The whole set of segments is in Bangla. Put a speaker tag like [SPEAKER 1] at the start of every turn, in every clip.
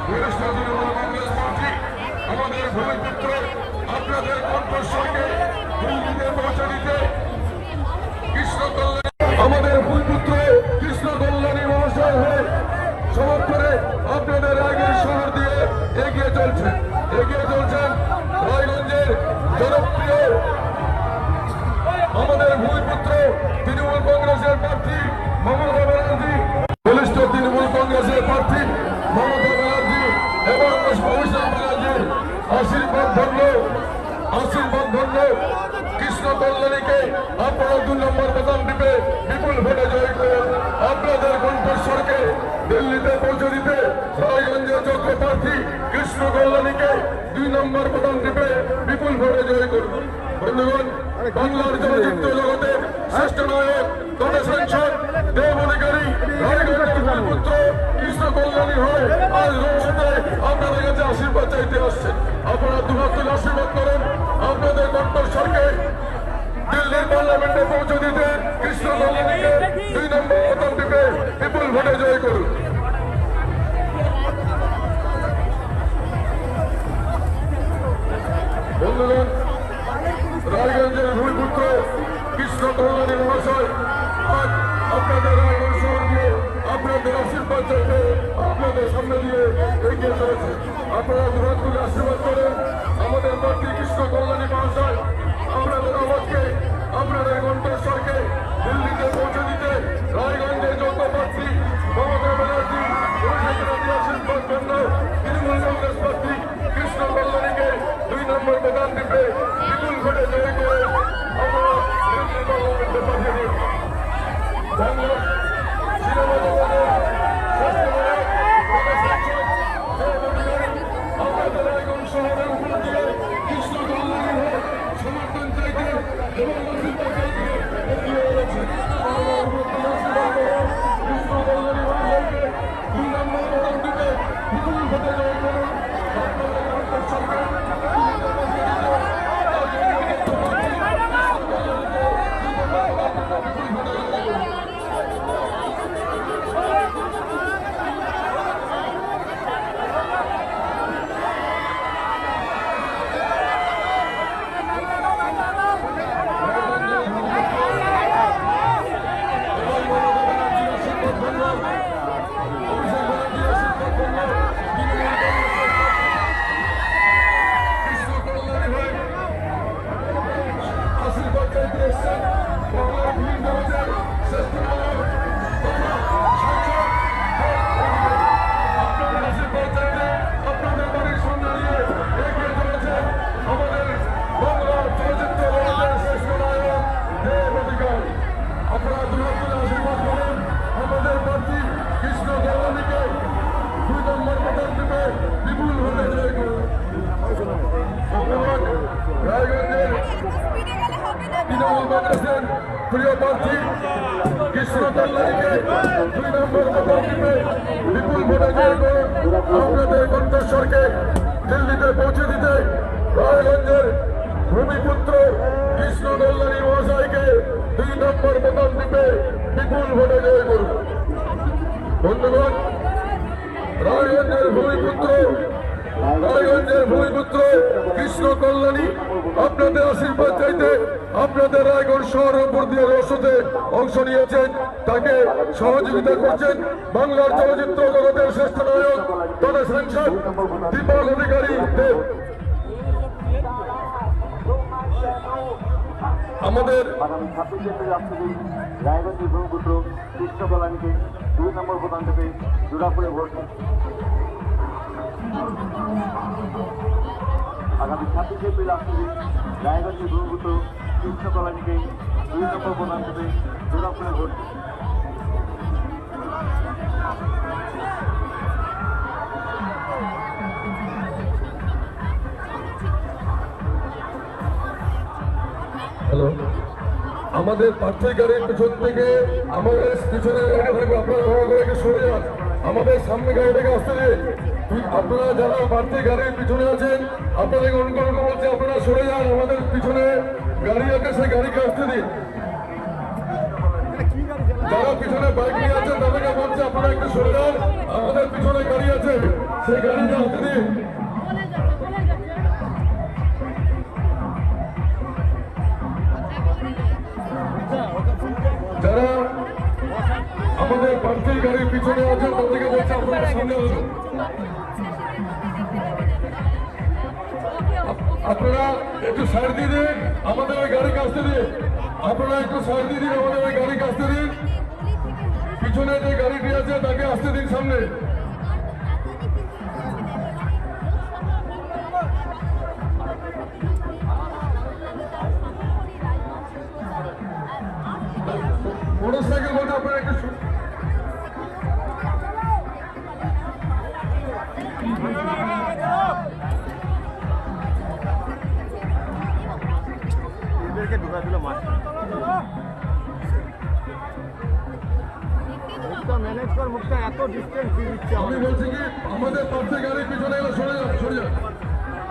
[SPEAKER 1] বরিষ্ঠ তৃণমূল কংগ্রেস পার্টি আমাদের ভূমিপুত্র আপনাদের কণ্ঠস্বরকে দিল্লিতে পৌঁছে দিতে কৃষ্ণ কল্যাণী আমাদের ভূমিপুত্র কৃষ্ণ কল্যাণী মহাশয় হয়ে সমর্থনে আপনাদের রায়গঞ্জ শহর দিয়ে এগিয়ে চলছেন রায়গঞ্জের জনপ্রিয় আমাদের ভূমিপুত্র তৃণমূল কংগ্রেসের প্রার্থী মমতা ব্যানার্জি, বলিষ্ঠ তৃণমূল কংগ্রেসের প্রার্থী মমতা ব্যানার্জি এবং অভিষেক ব্যানার্জির আশীর্বাদ ধন্য কৃষ্ণ কল্যাণীকে আপনারা 2 নম্বর বোতাম টিপে বিপুল ভোটে জয় করে আপনাদের কণ্ঠস্বরকে দিল্লিতে পৌঁছে দিতে রায়গঞ্জের যোগ্য প্রার্থী কৃষ্ণ কল্যাণীকে 2 নম্বর বোতাম টিপে বিপুল ভোটে জয় করুন। বন্ধুগণ, বাংলার চলচ্চিত্র জগতের শ্রেষ্ঠ নায়ক তথা সাংসদ দেব অধিকারী রায়গঞ্জের পুত্র কৃষ্ণ কল্যাণী হয়ে আজ রোডশোতে আপনাদের কাছে আশীর্বাদ চাইতে আসছেন। আপনারা 2 হাত তুলে আশীর্বাদ করেন আপনাদের কণ্ঠস্বরকে দিল্লির পার্লামেন্টে পৌঁছে দিতে কৃষ্ণ কল্যাণীকে 2 নম্বর বোতাম টিপে বিপুল ভোটে জয় করুন। বন্ধুগণ, রায়গঞ্জের ভূমিপুত্র কৃষ্ণ কল্যাণী মহাশয় আজ আপনাদের রায়গঞ্জ শহর দিয়ে আপনাদের আশীর্বাদ চাইতে আপনাদের সামনে দিয়ে এগিয়ে চলেছে। আপনারা 2 হাত তুলে আশীর্বাদ করেন আমাদের প্রার্থী কৃষ্ণ কল্যাণী মহাশয় আপনাদের আওয়াজকে আপনাদের কণ্ঠস্বরকে দিল্লিতে পৌঁছে দিতে রায়গঞ্জের যোগ্য প্রার্থী মমতা ব্যানার্জি আশীর্বাদ জন্য তৃণমূল কংগ্রেস প্রার্থী কৃষ্ণ কল্যাণীকে 2 নম্বর বোতাম টিপে বিপুল ভোটে জয় করে আমরা পার্লামেন্টে পাঠিয়ে দিন। বাংলা সিনেমা জগতের আমাদের রায়গঞ্জ শহরের উপর দিয়ে কৃষ্ণ কল্যাণী হয়ে সমর্থন চাইতে এবং আশীর্বাদ চাইতে এগিয়ে রয়েছে। কৃষ্ণ কল্যাণী মহাশয়কে 2 নম্বর বোতাম টিপে বিপুল ভোটে জয় করুন। তৃণমূল কংগ্রেসের প্রিয় প্রার্থী কৃষ্ণ কল্যাণীকে 2 নম্বর বোতাম টিপে বিপুল ভোটে জয় করে আপনাদের কণ্ঠস্বরকে দিল্লিতে পৌঁছে দিতে রায়গঞ্জের ভূমিপুত্র কৃষ্ণ কল্যাণী মহাশয়কে 2 নম্বর বোতাম টিপে বিপুল ভোটে জয় করুন। বন্ধুগণ, রায়গঞ্জের ভূমিপুত্র কৃষ্ণ কল্যাণী আপনাদের আশীর্বাদ চাইতে আপনাদের রায়গঞ্জ শহরের উপর দিয়ে রোডশোতে অংশ নিয়েছেন। তাকে সহযোগিতা করছেন বাংলার চলচ্চিত্র জগতের শ্রেষ্ঠ নায়ক তথা সাংসদ দীপক অধিকারী দেব। আমাদের
[SPEAKER 2] রায়গঞ্জের ভূমিপুত্র কৃষ্ণ কল্যাণীকে 2 নম্বর বোতাম টিপে দুর্গাপুরে ভোট আগামী 26 এপ্রিল আসছে রায়গঞ্জের ভূমিপুত্র কৃষ্ণ কল্যাণীকে 2 নম্বর বোতাম টিপে দুর্গাপুরে ভোট।
[SPEAKER 1] হ্যালো, আমাদের প্রার্থী গাড়ির পিছন থেকে আমাদের পিছনে আপনারা সরে যান, আমাদের সামনে গাড়িটাকে আসতে দিন। আপনারা যারা প্রার্থী গাড়ির পিছনে আছেন আপনাদেরকে অনুকরণ বলছে আপনারা সরে যান, আমাদের পিছনে গাড়ি আছে সেই গাড়িকে আসতে দিন। যারা পিছনে বাইক নিয়ে আছেন তাদেরকে বলছে আপনারা একটু সরে যান, আমাদের পিছনে গাড়ি আছে। সেই গাড়িটা হাতে দিন। যারা আমাদের প্রার্থীর গাড়ির পিছনে আছেন তাদেরকে বলছে আপনারা সামনে আসুন। আপনারা একটু সাইড দিয়ে দিন, আমাদের ওই গাড়িকে আসতে দিন। আপনারা একটু সাইড দিয়ে দিন, আমাদের ওই গাড়িকে আসতে দিন। পিছনে যে গাড়িটি আছে তাকে আসতে দিন সামনে। মোটরসাইকেল বলতে আপনারা একটু
[SPEAKER 2] ঢুকা দিল মাঠ মুখটা ম্যানেজ কর, মুখটা এত ডিস্টেন্স দিয়ে দিচ্ছে।
[SPEAKER 1] আমি বলছি কি আমাদের পার্থের গাড়ির পিছনে এলে সরে যান, সরে যান।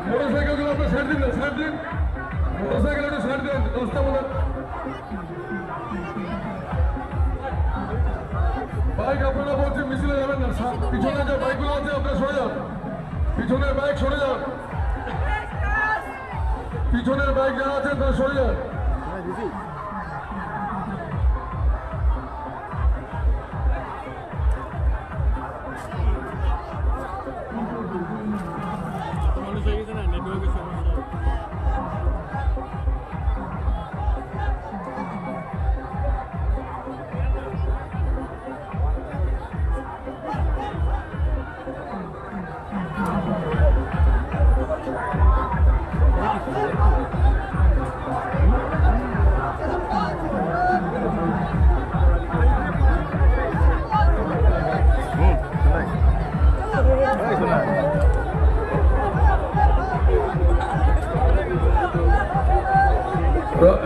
[SPEAKER 1] মোটরসাইকেল গুলো আপনার সাইড দিন না, সাইড দিন। মোটরসাইকেল একটু সাইড দিন, রাস্তা বলে। বাইক আপনারা বলছে মিছিলে যাবেন না, পিছনে যে বাইকগুলো আছে আপনারা সরে যান। পিছনের বাইক সরে যান, পিছনের বাইক যারা আছে তারা সরে যান।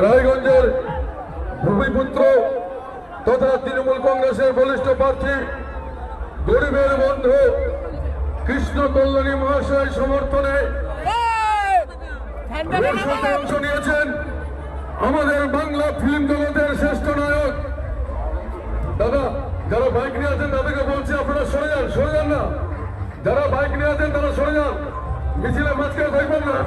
[SPEAKER 1] রায়গঞ্জের ভূমিপুত্র তথা তৃণমূল কংগ্রেসের বলিষ্ঠ প্রার্থী গরিবের বন্ধু কৃষ্ণ কল্যাণী মহাশয় সমর্থনে অংশ নিয়েছেন আমাদের বাংলা ফিল্ম জগতের শ্রেষ্ঠ নায়ক। দাদা, যারা বাইক নিয়ে আছেন তাদেরকে বলছি আপনারা সরে যান, সরে যান না। যারা বাইক নিয়ে আছেন তারা সরে যান, মিছিলে মাঝখানে থাকবেন না।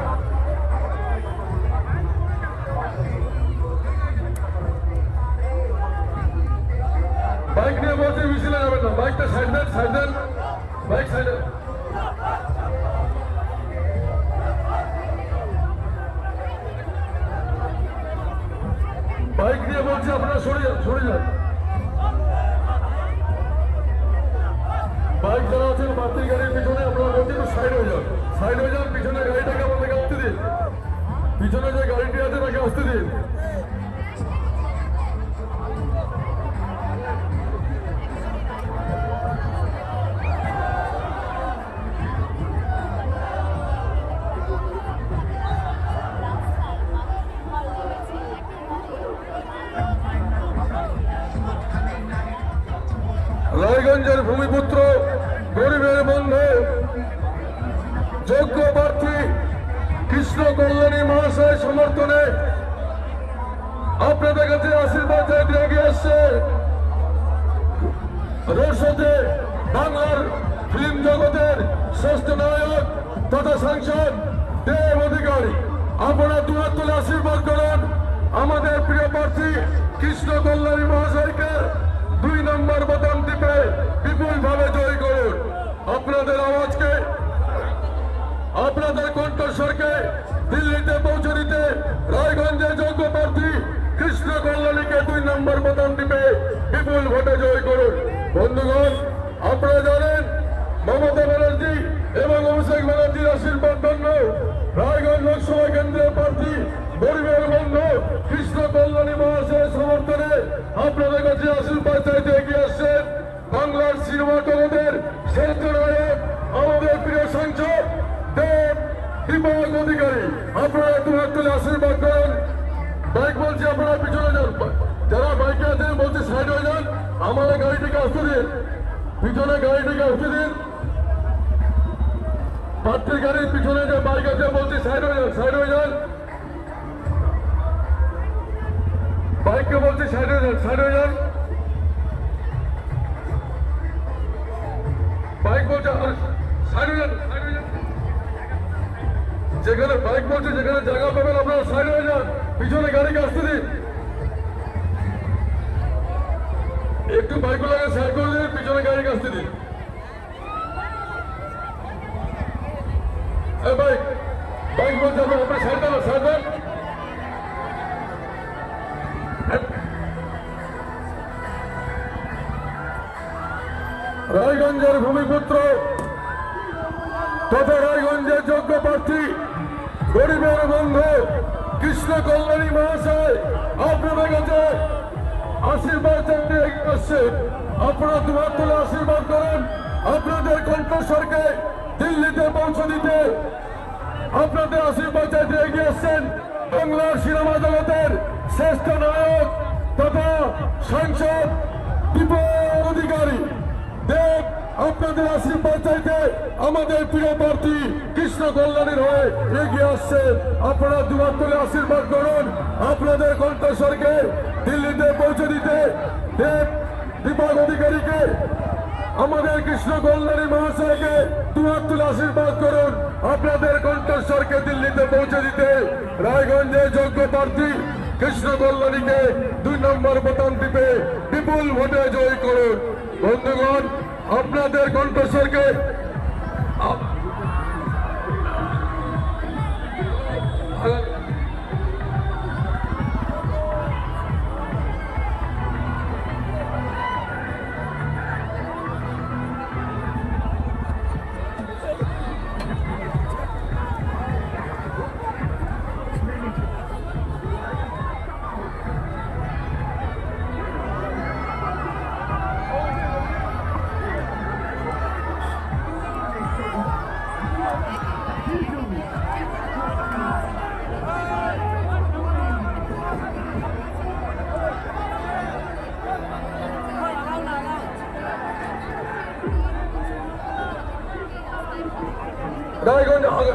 [SPEAKER 1] বাইক নিয়ে বলছে মিছিলে যাবেন না, বাইকটা সাইড দেন, সাইড দেন, বাইক সাইডে। বাইক নিয়ে বলছে আপনারা সরে যান, সরে যান। বাইক যারা আছেন বাতিল গাড়ির পিছনে আপনারা বলছি একটু সাইড হয়ে যান, সাইড হয়ে যান। পিছনে গাড়িটাকে আমাদেরকে আসতে দিন, পিছনে যে গাড়িটি আছে তাকে আসতে দিন। রায়গঞ্জের ভূমিপুত্র গরিবের বন্ধু যোগ্য প্রার্থী কৃষ্ণ কল্যাণী মহাশয় সমর্থনে আপনাদের কাছে আশীর্বাদ চাইতে এগিয়ে আসছে রোডশোতে বাংলার ফিল্ম জগতের শ্রেষ্ঠ নায়ক তথা সাংসদ দেব অধিকারী। আপনারা দুহাত তুলে আশীর্বাদ করুন আমাদের প্রিয় প্রার্থী কৃষ্ণ কল্যাণী মহাশয়কে 2 নম্বর বোতাম টিপে বিপুল ভাবে জয় করুন। আপনাদের আওয়াজকে, আপনাদের কণ্ঠস্বরকে দিল্লিতে পৌঁছে দিতে রায়গঞ্জের যোগ্য প্রার্থী কৃষ্ণ কল্যাণীকে 2 নম্বর বোতাম টিপে বিপুল ভোটে জয় করুন। বন্ধুগণ, আপনারা জানেন মমতা ব্যানার্জি এবং অভিষেক ব্যানার্জির আশীর্বাদ ধন্য রায়গঞ্জ লোকসভা কেন্দ্রের প্রার্থী গরিবের বন্ধু কৃষ্ণ কল্যাণী মহাশয়ের সমর্থনে আপনাদের কাছে আশীর্বাদ চাইতে এগিয়ে আসছেন বাংলার সিনেমা জগতের শ্রেষ্ঠ নায়ক আমাদের প্রিয় সাংসদ দেব দীপক অধিকারী। আপনারা দুহাত তুলে আশীর্বাদ করুন। বাইক বলছি আপনারা পিছনে যান, যারা বাইকে আছেন বলছি সাইড হয়ে যান, আমাদের গাড়িটিকে আসতে দিন, পিছনে গাড়িটিকে আসতে দিন। প্রার্থীর গাড়ির পিছনে যে বাইক আছে বলছি সাইড হয়ে যান, সাইড হয়ে যান। বাইককে বলছি সাইড হয়ে যান, সাইড হয়ে যান। বাইক বলছে সাইড হয়ে যেখানে বাইক বলছে যেখানে জায়গা পাবেন আপনারা সাইড হয়ে যান, পিছনে গাড়িকে আসতে দিন। একটু বাইকগুলোকে সাইড করে দিন, পিছনে গাড়িকে আসতে দিন। বাইক বাইক বলছে আপনার সাইড দেন, সাইড দেন। রায়গঞ্জের ভূমিপুত্র তথা রায়গঞ্জের যোগ্য প্রার্থী গরিবের বন্ধু কৃষ্ণ কল্যাণী মহাশয় আপনাদের কাছে আশীর্বাদ চাইতে এগিয়ে আসছে। আপনারা দুহাত তুলে আশীর্বাদ করেন। আপনাদের কণ্ঠস্বরকে দিল্লিতে পৌঁছে দিতে আপনাদের আশীর্বাদ চাইতে এগিয়ে আসছেন বাংলার সিনেমা জগতের শ্রেষ্ঠ নায়ক তথা সাংসদ দীপক অধিকারী দেব। আপনাদের আশীর্বাদ চাইতে আমাদের প্রিয় প্রার্থী কৃষ্ণ কল্যাণীর হয়ে এগিয়ে আসছে। আপনারা দুহাত তুলে আশীর্বাদ করুন। আপনাদের কণ্ঠস্বরকে দিল্লিতে পৌঁছে দিতে দেব দীপক অধিকারীকে আমাদের কৃষ্ণ কল্যাণী মহাশয়কে দুহাত তুলে আশীর্বাদ করুন। আপনাদের কণ্ঠস্বরকে দিল্লিতে পৌঁছে দিতে রায়গঞ্জের যোগ্য প্রার্থী কৃষ্ণ কল্যাণীকে 2 নম্বর বোতাম টিপে বিপুল ভোটে জয়ী করুন। বন্ধুগণ, আপনাদের কণ্ঠস্বরকে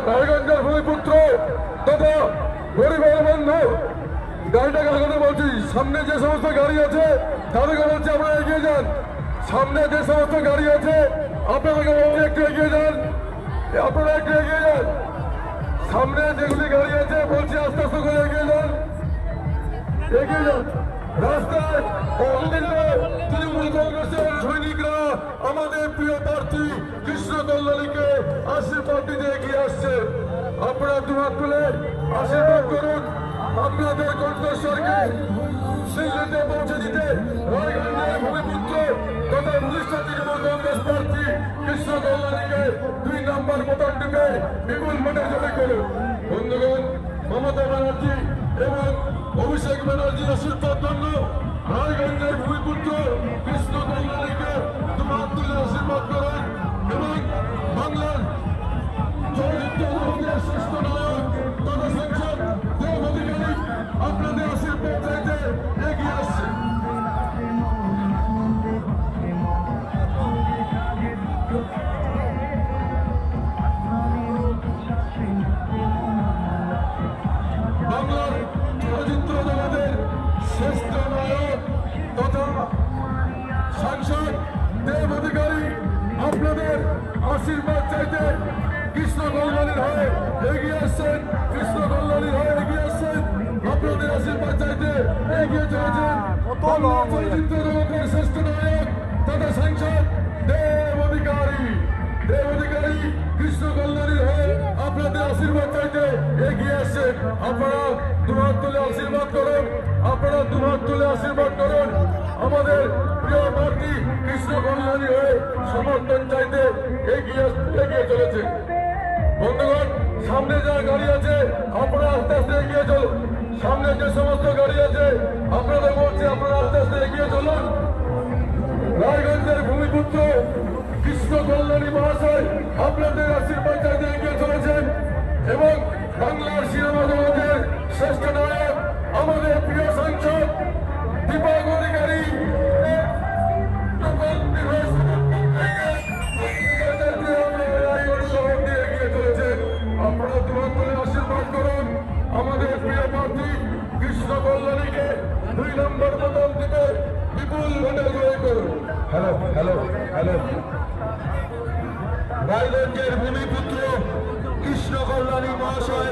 [SPEAKER 1] রায়গঞ্জের ভূমিপুত্র তথা গরিবের বন্ধু গাড়িটাকে আগাতে বলছি। সামনে যে সমস্ত গাড়ি আছে তাদেরকে বলছি আপনারা এগিয়ে যান। সামনে যে সমস্ত গাড়ি আছে আপনাদেরকে বলছি একটু এগিয়ে যান। আপনারা একটু এগিয়ে যান। সামনে যেগুলি গাড়ি আছে বলছি আস্তে আস্তে করে এগিয়ে যান, এগিয়ে যান। রাস্তায় তৃণমূল কংগ্রেসের সৈনিকরা আমাদের প্রিয় প্রার্থী কৃষ্ণ কল্যাণীকে আশীর্বাদ দিতে এগিয়ে আসছে। আপনারা দুহাত তুলে আশীর্বাদ করুন। আপনাদের কণ্ঠস্বরকে দিল্লিতে পৌঁছে দিতে রায়গঞ্জের ভূমিপুত্র তথা বরিষ্ঠ তৃণমূল কংগ্রেস প্রার্থী কৃষ্ণ কল্যাণীকে 2 নম্বর বোতাম টিপে বিপুল ভোটে জয়ী করুন। বন্ধুগণ, মমতা ব্যানার্জি এবং অভিষেক ব্যানার্জির আশীর্বাদ জন্য রায়গঞ্জের ভূমিপুত্র কৃষ্ণ কল্যাণীকে দুহাত তুলে আশীর্বাদ করেন এবং বাংলার চলচ্চিত্র জগতের শ্রেষ্ঠ নায়ক তথা সাংসদ দেব অধিকারী আপনাদের আশীর্বাদ চাইতে এগিয়ে আসছে। বাংলার চলচ্চিত্র জগতের শ্রেষ্ঠ নায়ক তথা সাংসদ দেব অধিকারী আপনাদের আশীর্বাদ চাইতে কৃষ্ণ কল্যাণীর হয়ে এগিয়ে আসছেন। কৃষ্ণ কল্যাণীর হয়ে এগিয়ে আসছেন। আপনাদের আশীর্বাদ চাইতে এগিয়ে চলেছেন বাংলার চলচ্চিত্র জগতের শ্রেষ্ঠ নায়ক তথা সাংসদ দেব অধিকারী। দেব অধিকারী কৃষ্ণ কল্যাণীর হয়ে আপনাদের আশীর্বাদ চাইতে এগিয়ে আসছেন। আপনারা দুহাত তুলে আশীর্বাদ করুন। আপনারা দুহাত তুলে আশীর্বাদ করুন। আমাদের প্রিয় প্রার্থী কৃষ্ণ কল্যাণী হয়ে সমর্থন চাইতে এগিয়ে চলেছে। বন্ধুগণ, সামনে যা গাড়ি আছে আপনারা আস্তে আস্তে এগিয়ে চলুন। সামনে যে সমস্ত গাড়ি আছে আপনাদের বলছি আপনারা আস্তে আস্তে এগিয়ে চলুন। রায়গঞ্জের ভূমিপুত্র কৃষ্ণ কল্যাণী মহাশয় আপনাদের আশীর্বাদ চাইতে এগিয়ে চলেছেন এবং বাংলার সিনেমা জগতের শ্রেষ্ঠ নায়ক আমাদের প্রিয় সাংসদ দীপক অধিকারী এগিয়ে চলেছেন। আপনারা দুহাত তুলে আশীর্বাদ করুন। আমাদের প্রিয় প্রার্থী কৃষ্ণ কল্যাণীকে 2 নম্বর বোতাম টিপে বিপুল ভোটে জয়ী করুন। হ্যালো হ্যালো হ্যালো রায়গঞ্জের ভূমিপুত্র কৃষ্ণ কল্যাণী মহাশয়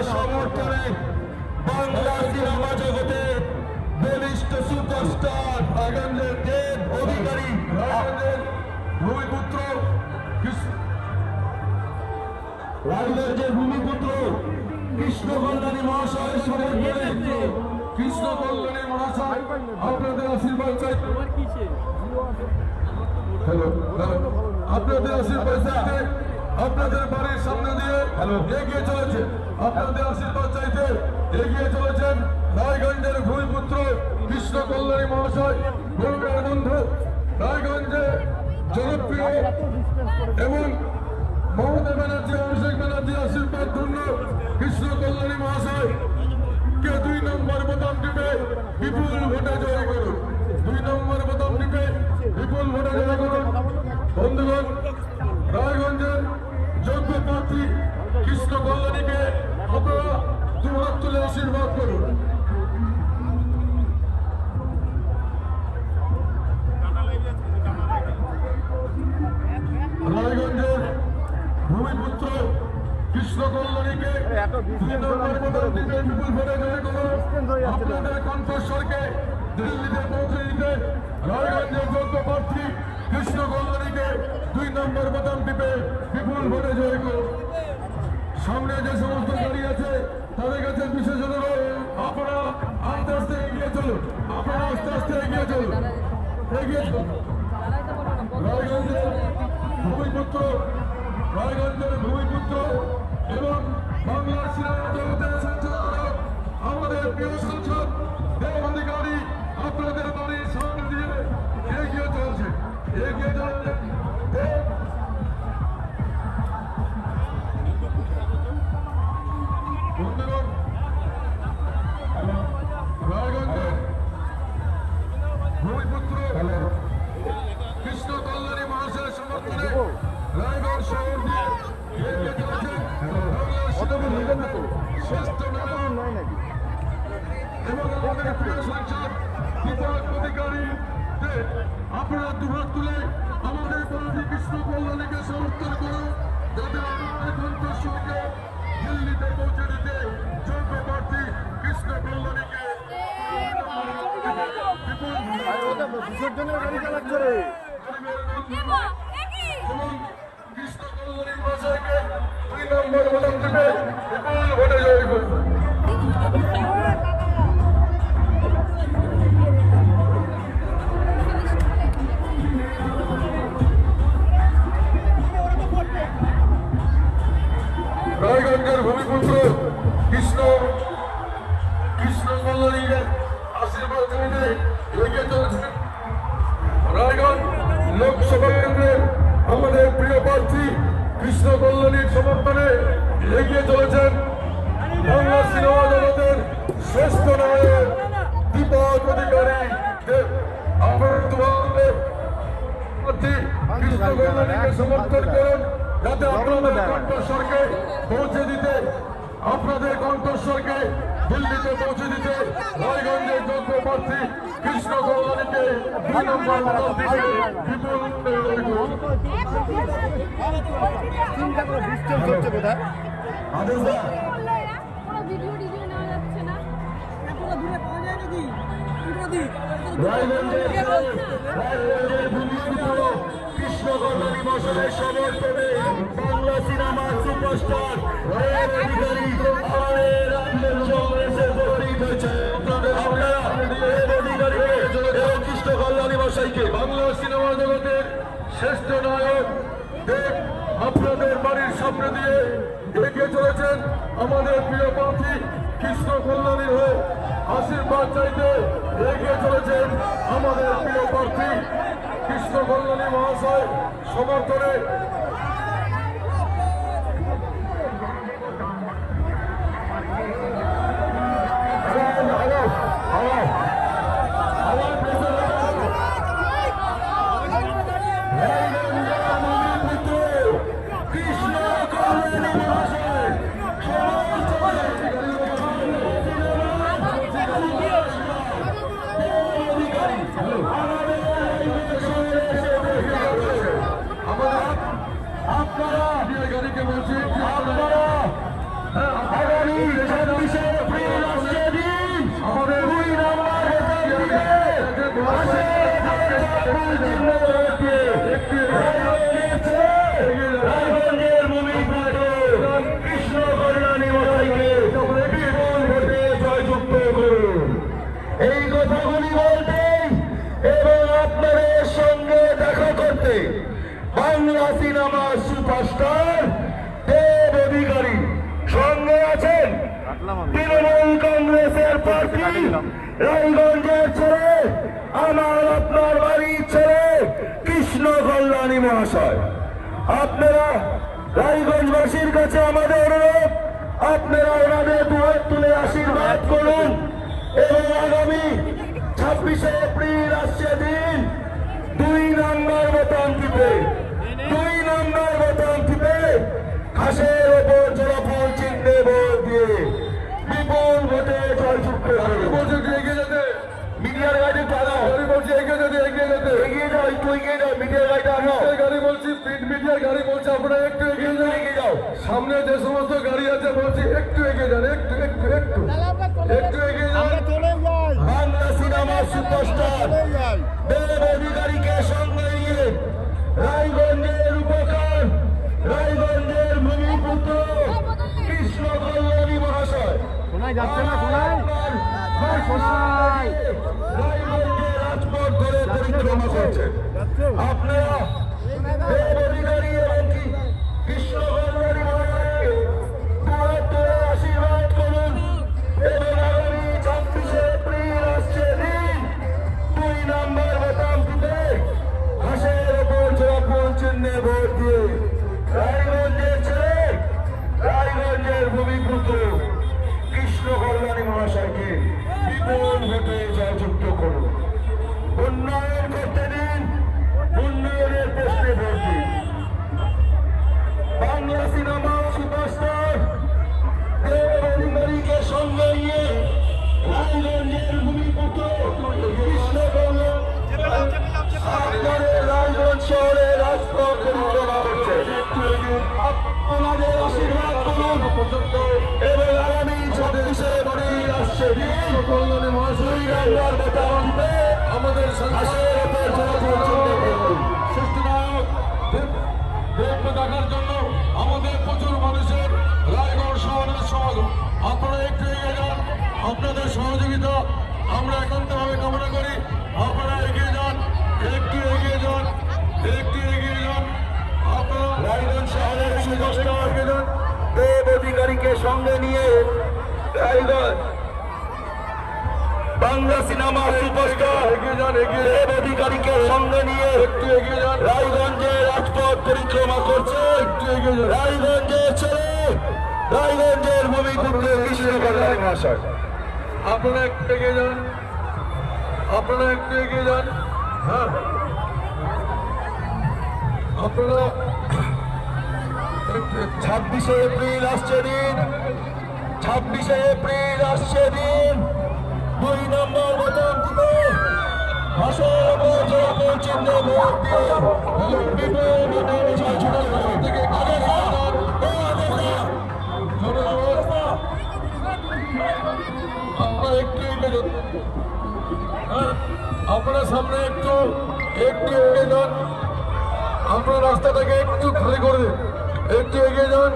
[SPEAKER 1] সুপারস্টার রায়গঞ্জের দেব অধিকারী, রায়গঞ্জের ভূমিপুত্র রায়গঞ্জের ভূমিপুত্র কৃষ্ণ কল্যাণী মহাশয় সমর্থনে কৃষ্ণ কল্যাণী মহাশয় আপনাদের আশীর্বাদ চাই। হ্যালো, আপনাদের আশীর্বাদ চাইতে আপনাদের বাড়ির সামনে দিয়ে এগিয়ে চলেছে, আপনাদের আশীর্বাদ চাইতে এগিয়ে চলেছেন রায়গঞ্জের ভূমিপুত্র কৃষ্ণ কল্যাণী মহাশয়, গৌরবের বন্ধু, রায়গঞ্জে জনপ্রিয় এবং মমতা ব্যানার্জি, অভিষেক ব্যানার্জি আশীর্বাদ ধন্য কৃষ্ণ কল্যাণী মহাশয় কে 2 নম্বর বোতাম টিপে বিপুল ভোটে জয় করুন। 2 নম্বর বোতাম টিপে বিপুল ভোটে জয় করুন। বন্ধুগণ, রায়গঞ্জের যোগ্য প্রার্থী কৃষ্ণ কল্যাণীকে আপনারা 2 হাত তুলে আশীর্বাদ করুন। রায়গঞ্জের ভূমিপুত্র কৃষ্ণ কল্যাণীকে 2 নম্বর বোতাম টিপে বিপুল ভোটে জয় করুন। আপনাদের কণ্ঠস্বরকে দিল্লিতে পৌঁছে দিতে রায়গঞ্জের যোগ্য প্রার্থী কৃষ্ণ কল্যাণীকে 2 নম্বর বোতাম টিপে বিপুল ভোটে জয় করুন। সামনে যে সমস্ত গাড়ি আছে তাদের কাছে বিশেষ অনুরোধ, আপনারা আস্তে আস্তে এগিয়ে চলুন, আপনারা আস্তে আস্তে এগিয়ে চলুন, এগিয়ে চলুন। রায়গঞ্জের ভূমিপুত্র, রায়গঞ্জের ভূমিপুত্র এবং বাংলার সিনেমা জগতের সঞ্চালক আমাদের প্রিয় সাংসদ দেব অধিকারী আপনাদের বাড়ির সামনে দিয়ে এগিয়ে চলছে, এগিয়ে চলছে। বন্ধুগণ, রায়গঞ্জের ভূমিপুত্র কৃষ্ণ কল্যাণী মহাশয়ের সমর্থনে রায়গঞ্জ শহর দিয়ে এগিয়ে চলেছে শ্রেষ্ঠ নায়ক এবং আমাদের প্রিয় সাংসদ দীপক অধিকারী। আপনারা 2 হাত তুলে আমাদের প্রার্থী কৃষ্ণ কল্যাণীকে সমর্থন করুন, যাতে আমাদের কণ্ঠস্বরকে দিল্লিতে পৌঁছে দিতে যোগ্য প্রার্থী কৃষ্ণ কল্যাণীকে
[SPEAKER 2] বিসর্জনের গাড়ি চালাচ্ছে রে।
[SPEAKER 1] কৃষ্ণ কল্যাণী মহাশয়কে 2 নম্বর বোতাম টিপে বিপুল ভোটে জয় করুন। রায়গঞ্জের ভূমিপুত্র কৃষ্ণ কল্যাণীর আশীর্বাদ নিতে এগিয়ে চলেছেন রায়গঞ্জ লোকসভা কেন্দ্রের আমাদের প্রিয় প্রার্থী কৃষ্ণ কল্যাণীর সমর্থনে এগিয়ে চলেছেন বাংলা সিনেমা জগতের শ্রেষ্ঠ নায়ক দীপক অধিকারী। আপনার প্রার্থী কৃষ্ণ কল্যাণীকে সমর্থন করুন, যাতে আপনাদের কণ্ঠস্বরকে পৌঁছে দিতে, আপনাদের কণ্ঠস্বরকে দিল্লিতে পৌঁছে দিতে রায়গঞ্জের যোগ্য প্রার্থী কৃষ্ণ কল্যাণীকে 2 নম্বর বোতাম টিপে বিপুল জয় করুন। রায়গঞ্জের ভূমিপুত্র কৃষ্ণ কল্যাণী মহাশয়ের সমর্থনে বাংলা সিনেমার সুপারস্টার রায়ের অধিকারী আমাদের রাজ্যের কংগ্রেসের ফেভারিট হয়েছে। আপনারা রায়ের অধিকারীকে এবং কৃষ্ণ কল্যাণী মহাশয়কে বাংলা সিনেমা জগতের শ্রেষ্ঠ নায়ক দেব আপনাদের বাড়ির সামনে দিয়ে এগিয়ে চলেছেন আমাদের প্রিয় প্রার্থী কৃষ্ণ কল্যাণীর হয়ে আশীর্বাদ চাইতে এগিয়ে চলেছেন আমাদের প্রিয় প্রার্থী কৃষ্ণ কল্যাণী মহাশয় সমর্থনে। কৃষ্ণ কল্যাণী মহাশয়
[SPEAKER 3] তৃণমূল কংগ্রেসের প্রার্থী রায়গঞ্জের ছেলে, আমার আপনার বাড়ির ছেলে কৃষ্ণ কল্যাণী মহাশয়। আপনারা রায়গঞ্জবাসীর কাছে আমাদের অনুরোধ, আপনারা ওনাদের দুহাত তুলে আশীর্বাদ করুন এবং আগামী 26শে এপ্রিল আসছে দিন 2 নম্বর বোতাম টিপে 2 নম্বর বোতাম টিপে ঘাসের ওপর জোড়াফল চিহ্নে ভোট দিয়ে বিপুল ভোটে জয়যুক্ত করুন।
[SPEAKER 1] বলছে যে এগিয়ে যেতে,
[SPEAKER 3] মিডিয়ার গাড়ি পালাও,
[SPEAKER 1] গাড়ি বলছে এগিয়ে যেতে, এগিয়ে যেতে।
[SPEAKER 3] এগিয়ে যাও, একটু এগিয়ে যাও, মিডিয়ার গাড়িটা আনো,
[SPEAKER 1] এই গাড়ি বলছি, প্রিন্ট মিডিয়ার গাড়ি বলছে আপনারা একটু এগিয়ে যান।
[SPEAKER 3] এগিয়ে যাও।
[SPEAKER 1] সামনে যে সমস্ত গাড়ি আছে বলছি একটু এগিয়ে যান, একটু একটু একটু একটু এগিয়ে যান।
[SPEAKER 3] বাংলা সিনেমার সুপারস্টার দেব অধিকারীকে সঙ্গে নিয়ে রায়গঞ্জের উপকার, রায়গঞ্জের ভূমিপুত্র কৃষ্ণ কল্যাণী মহাশয়
[SPEAKER 4] শোনাই যাচ্ছে না, শোনাই শোনাই
[SPEAKER 3] রায়গঞ্জের রাজপথ ধরে পরিক্রমা করছে। আপনারা দেব অধিকারী এবং কি কৃষ্ণ কল্যাণী মহাশয়কে দুহাত ধরে আশীর্বাদ করুন এবং আগামী 26শে এপ্রিল আসছে দিন 2 নম্বর বোতাম টিপে ঘাসের ওপর জোড়াফল চিহ্নে ভোট দিয়ে রায়গঞ্জের ছেলে, রায়গঞ্জের ভূমিপুত্র কৃষ্ণ কল্যাণী মহাশয়কে বিপুল ভোটে জয়যুক্ত করুন। উন্নয়ন করতে দিন, উন্নয়নের প্রশ্নে ভোট দিন। বাংলা সিনেমা সুপারস্টার দেব অধিকারীকে সঙ্গে নিয়ে রায়গঞ্জের ভূমিপুত্র কৃষ্ণ কল্যাণী রায়গঞ্জ শহরে রাজপথ পরিক্রমা করছে। আপনাদের আশীর্বাদ করুন এবং আগামী 26শে এপ্রিল আসছে দিন
[SPEAKER 1] কল্যাণী মহাশয়
[SPEAKER 3] 2 নম্বর বোতাম টিপে
[SPEAKER 1] আমাদের
[SPEAKER 3] ঘাসের ওপর জোড়াফল চিহ্নে ভোট দিন।
[SPEAKER 1] সৃষ্টি নায়ক দেবকে দেখার জন্য আমাদের প্রচুর মানুষের রায়গঞ্জ শহরের সমাগম। আপনারা একটু এগিয়ে যান, আপনাদের সহযোগিতা আমরা একান্তভাবে কামনা করি। আপনারা এগিয়ে যান, একটু এগিয়ে যান, একটু এগিয়ে যান। আপনারা
[SPEAKER 3] রায়গঞ্জ শহরের সুপারস্টার দেব অধিকারীকে সঙ্গে নিয়ে রায়গঞ্জ বাংলা সিনেমার সুপারস্টার
[SPEAKER 1] এগিয়ে যান, এগিয়ে
[SPEAKER 3] দেব অধিকারীকে সঙ্গে নিয়ে
[SPEAKER 1] একটু এগিয়ে যান,
[SPEAKER 3] রায়গঞ্জের রাজপথ পরিক্রমা করছে।
[SPEAKER 1] একটু এগিয়ে যান।
[SPEAKER 3] রায়গঞ্জের ছেলে, রায়গঞ্জের ভূমিপুত্র কৃষ্ণ কল্যাণী মহাশয়।
[SPEAKER 1] আপনারা একটু এগিয়ে যান, আপনারা একটু এগিয়ে যান। হ্যাঁ, আপনারা
[SPEAKER 3] 26শে এপ্রিল আসছে দিন, 26শে এপ্রিল আসছে দিন 2 নম্বর বোতাম টিপে ঘাসের ওপর জোড়াফল চিহ্নে ভোট দিয়ে বিপুল ভোটে জয়যুক্ত করুন। আগে যান,
[SPEAKER 1] আপনারা একটু এগিয়ে যান। হ্যাঁ, আপনারা সামনে একটু একটু এগিয়ে যান। আপনার রাস্তাটাকে একটু খালি করে দিন, একটু এগিয়ে যান,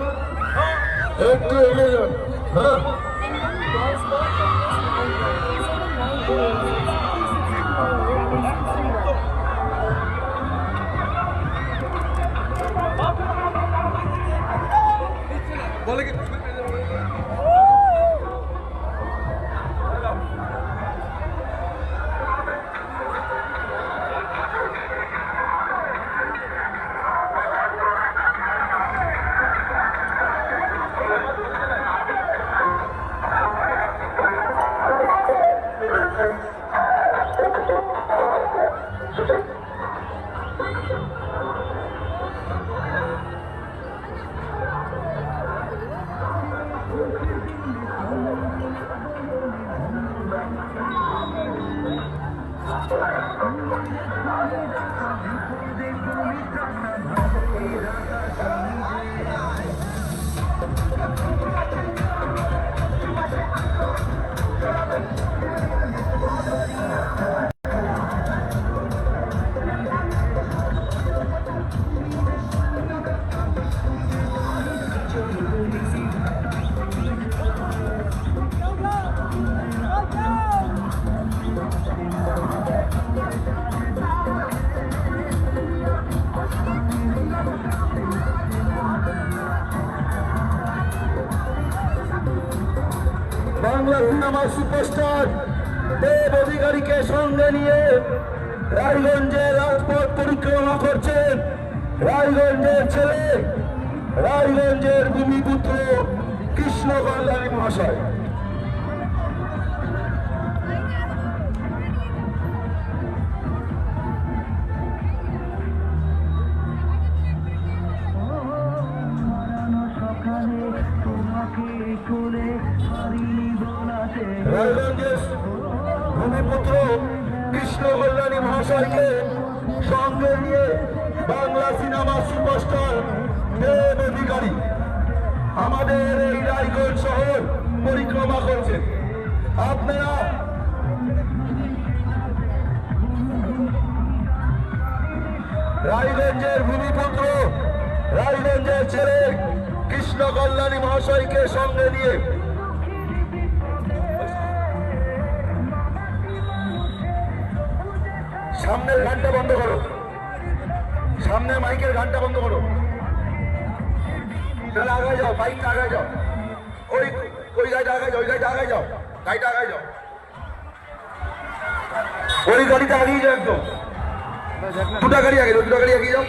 [SPEAKER 1] একটু এগিয়ে যান। হ্যাঁ, বলে কি
[SPEAKER 3] বাংলা সিনেমার সুপারস্টার দেব অধিকারীকে সঙ্গে নিয়ে রায়গঞ্জের রাজপথ পরিক্রমা করছেন রায়গঞ্জের ছেলে, রায়গঞ্জের ভূমিপুত্র কৃষ্ণ কল্যাণী মহাশয়। রায়গঞ্জের ভূমিপুত্র কৃষ্ণ কল্যাণী মহাশয়কে সঙ্গে নিয়ে বাংলা সিনেমা সুপারস্টার দেব অধিকারী আমাদের এই রায়গঞ্জ শহর পরিক্রমা করছেন। আপনারা রায়গঞ্জের ভূমিপুত্র, রায়গঞ্জের ছেলে কৃষ্ণ কল্যাণী মহাশয়কে সঙ্গে নিয়ে সামনের গানটা বন্ধ করো, সামনের মাইকের গানটা বন্ধ করো, তাহলে আগায় যাও, বাইকটা আগায় যাও, ওই গাড়িটা আগায় যাও, ওই গাড়িটা আগায় যাও, গাড়িটা আগায় যাও, ওই গাড়িটা আগিয়ে যাও, একদম দুটা গাড়ি আগে, দুটা গাড়ি এগিয়ে যাও,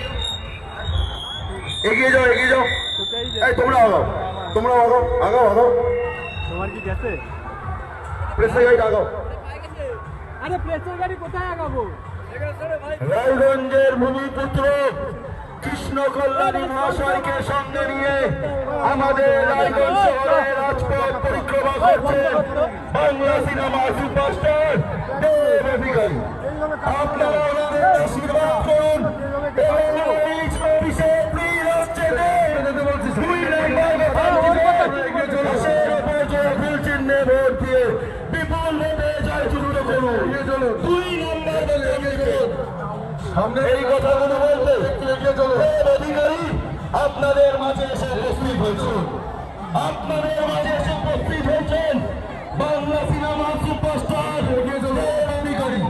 [SPEAKER 3] এগিয়ে যাও, এগিয়ে যাও। এই তোমরা আগাও, তোমরা আগাও, আগাও, আগাও,
[SPEAKER 4] তোমার কি গেছে?
[SPEAKER 3] প্রেসের গাড়িটা আগাও।
[SPEAKER 4] আরে প্রেসের গাড়ি কোথায় আগাবো?
[SPEAKER 3] রায়গঞ্জের ভূমিপুত্র কৃষ্ণ কল্যাণী মহাশয়কে সঙ্গে নিয়ে আমাদের রায়গঞ্জ শহরের রাজপথ পরিক্রমা করছেন বাংলা সিনেমা সুপারস্টার দেব অধিকারী। আপনারা ওনাদের আশীর্বাদ করুন এবং এই 26শে এপ্রিল আসছে দুই নম্বর চিহ্নে ভোট দিয়ে বিপুল ভোটে জয়যুক্ত করুন। দুই নম্বর সামনে এই কথাগুলো বলতে অধিকারী আপনাদের মাঝে এসে উপস্থিত হয়েছেন, আপনাদের মাঝে এসে উপস্থিত হয়েছেন বাংলা সিনেমা সুপারস্টার অধিকারী।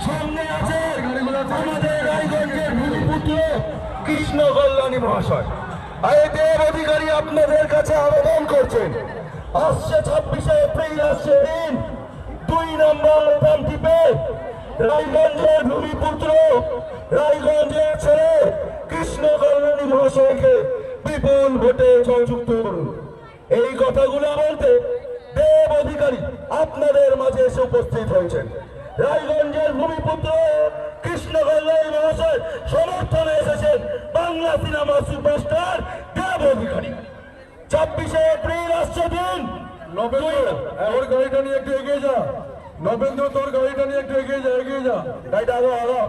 [SPEAKER 3] সামনে আছে আমাদের রায়গঞ্জের ভূমিপুত্র কৃষ্ণ কল্যাণী মহাশয়। এই দেব অধিকারী আপনাদের কাছে আবেদন করছেন, আসছে 26শে এপ্রিল আসছে দিন, 2 নম্বর বাম টিপে রায়গঞ্জের ভূমিপুত্র, রায়গঞ্জের ছেলে কৃষ্ণ কল্যাণী মহাশয়কে বিপুল ভোটে জয়যুক্ত করুন। এই কথাগুলো বলতে দেব অধিকারী আপনাদের মাঝে এসে উপস্থিত হয়েছেন। রায়গঞ্জের ভূমিপুত্র কৃষ্ণ কল্যাণী মহাশয় সমর্থনে এসেছেন বাংলা সিনেমা সুপারস্টার দেব অধিকারী। 26শে এপ্রিল আসছে দিন।
[SPEAKER 1] ওর গাড়িটা নিয়ে একটু এগিয়ে যা, নবেন্দ্র তোর গাড়িটা নিয়ে একটু এগিয়ে যা, এগিয়ে যা,
[SPEAKER 3] গাড়িটা আগাও, আগাও।